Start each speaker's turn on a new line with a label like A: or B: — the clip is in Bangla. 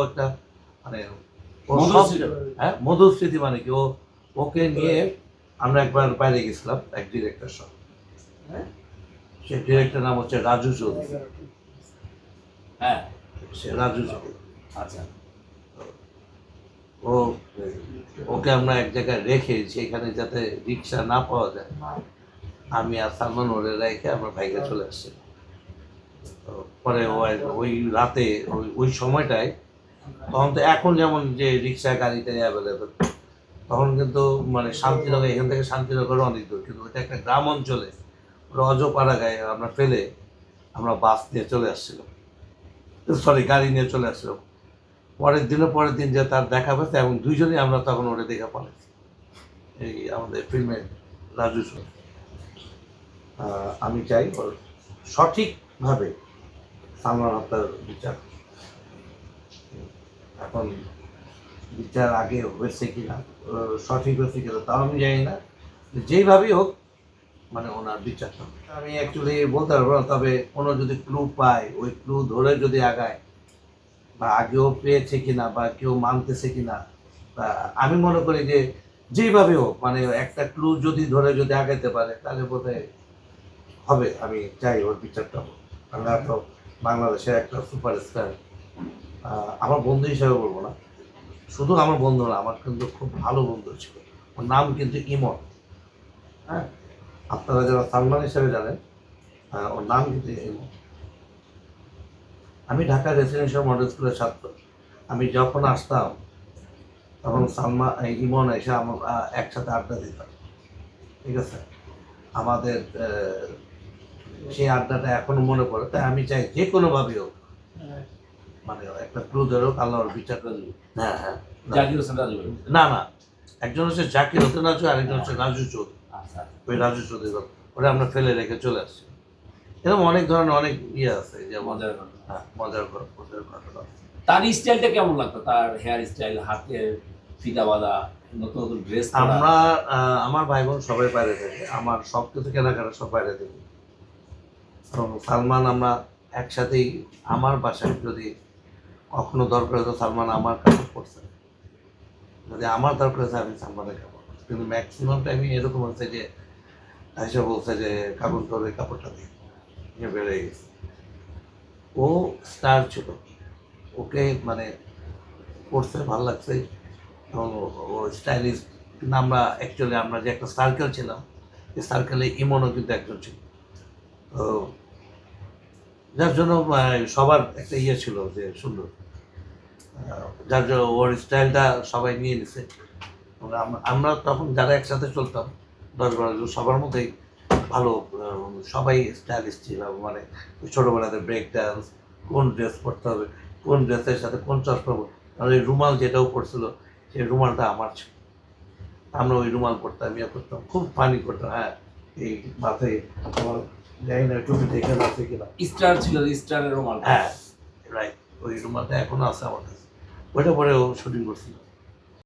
A: একটা মানে হ্যাঁ মধুর স্মৃতি, মানে কি ওকে নিয়ে আমরা একবার বাইরে গেছিলাম এক ডিরেক্টর সহ। সে ডিরেক্টর নাম হচ্ছে রাজু চৌধুরী।
B: হ্যাঁ,
A: সে রাজু চৌধুরী।
B: আচ্ছা।
A: ও ওকে আমরা এক জায়গায় রেখে সেখানে যাতে রিক্সা না পাওয়া যায়, আমি আর সালমান ওরে রেখে আমরা বাইকে চলে আসছি। পরে ওই রাতে ওই সময়টায়, তখন তো এখন যেমন যে রিক্সা গাড়িতে অ্যাভেলেবেল, তখন কিন্তু মানে শান্তিনগর, এখান থেকে শান্তিনগর অনেক দূর, কিন্তু ওইটা একটা গ্রাম অঞ্চলে রজপাড়া গায়ে আমরা ফেলে আমরা বাস নিয়ে চলে আসছিলাম, সরি গাড়ি নিয়ে চলে আসছিলাম। পরের দিন যে তার দেখা পেয়েছে এবং দুইজনই আমরা তখন ওটা দেখা পালাইছি, এই আমাদের ফিল্মে রাজু শো। আমি চাই ওর সঠিকভাবে সালমান হত্যার বিচার। এখন বিচার আগে হয়েছে কিনা, সঠিক হয়েছে কিনা তাও আমি জানি না, যেইভাবেই হোক মানে ওনার বিচারটা আমি অ্যাকচুয়ালি বলতে পারবো না। তবে কোনো যদি ক্লু পায়, ওই ক্লু ধরে যদি আগায়, বা আগেও পেয়েছে কিনা বা কেউ মানতেছে কিনা, বা আমি মনে করি যে যেইভাবে হোক মানে একটা ক্লু যদি ধরে যদি আগাইতে পারে তাহলে বোধহয় হবে। আমি চাই ওর বিচারটা হোক। আমরা তো বাংলাদেশের একটা সুপারস্টার, আমার বন্ধু হিসাবে বলবো না, শুধু আমার বন্ধু না, আমার কিন্তু খুব ভালো বন্ধু ছিল। ওর নাম কিন্তু ইমন। হ্যাঁ, আপনারা যারা সালমান হিসাবে জানেন, ওর নাম কিন্তু ইমন। আমি ঢাকা রেসিডেন্সিয়াল মডেল স্কুলের ছাত্র। আমি যখন আসতাম তখন ইমন এসে আমার একসাথে আড্ডা দিতাম। ঠিক আছে, আমাদের সেই আড্ডাটা এখনো মনে পড়ে। তাই আমি চাই যে কোনোভাবেই হোক মানে একটা ক্লু ধরে হোক আল্লাহর বিচারটা দিই। হ্যাঁ হ্যাঁ,
B: জাকির হোসেন রাজু।
A: না, একজন হচ্ছে জাকির হোসেন রাজু, আরেকজন হচ্ছে রাজু চৌধুরী।
B: আচ্ছা,
A: ওই রাজু চৌধুরী ওটা আমরা ফেলে রেখে চলে আসছি। এরকম অনেক ধরনের অনেক ইয়ে আছে, যেমন
B: মজার ঘটনা।
A: হ্যাঁ মজার ঘটনা।
B: তার স্টাইলটা কেমন লাগতো? তার হেয়ার স্টাইল, হাতে ফিতা বাঁধা, নতুন নতুন ড্রেস।
A: আমরা আমার ভাই বোন সবাই বাইরে থাকে, আমার সব কিছু কেনাকাটা সব বাইরে থেকে। সালমান আমরা একসাথেই, আমার বাসায় যদি কখনো দরকার হতো সালমান আমার কাপড় পরছে, যদি আমার দরকার হচ্ছে আমি সালমানের কাপড়। কিন্তু ম্যাক্সিমাম টাইমই এরকম হচ্ছে যে এসে বলছে যে কাপড় তোর এই কাপড়টা দিয়ে বেড়ে গেছে। ও স্টার ছিল, ওকে মানে পড়তে ভালো লাগছে এবং ও স্টাইলিশ। কিন্তু আমরা অ্যাকচুয়ালি আমরা যে একটা সার্কেল ছিলাম, এই সার্কেলে ইমনও কিন্তু একজন ছিল। তো যার জন্য সবার একটা ইয়ে ছিল যে সুন্দর, যার জন্য ওর স্টাইলটা সবাই নিয়ে নিছে। আমরা তখন যারা একসাথে চলতাম 10-12 জন, সবার মধ্যেই ভালো, সবাই স্টাইলিশ ছিলাম। মানে ছোটোবেলাতে ব্রেক ডান্স, কোন ড্রেস পরতে হবে, কোন ড্রেসের সাথে কোন চশমা, আর ওই রুমাল যেটাও পরছিল সেই রুমালটা আমার ছিল, আমরা ওই রুমাল পরতাম, ইয়ে করতাম, খুব ফানি করতাম। হ্যাঁ, এই মাথায় আমার জানি না টুপিটা এখানে আছে কিনা,
B: স্টার ছিল, স্টারের রুমাল।
A: হ্যাঁ রাইট, ওই রুমালটা এখনো আছে আমার কাছে, ওইটা পরেও শুটিং করছিল।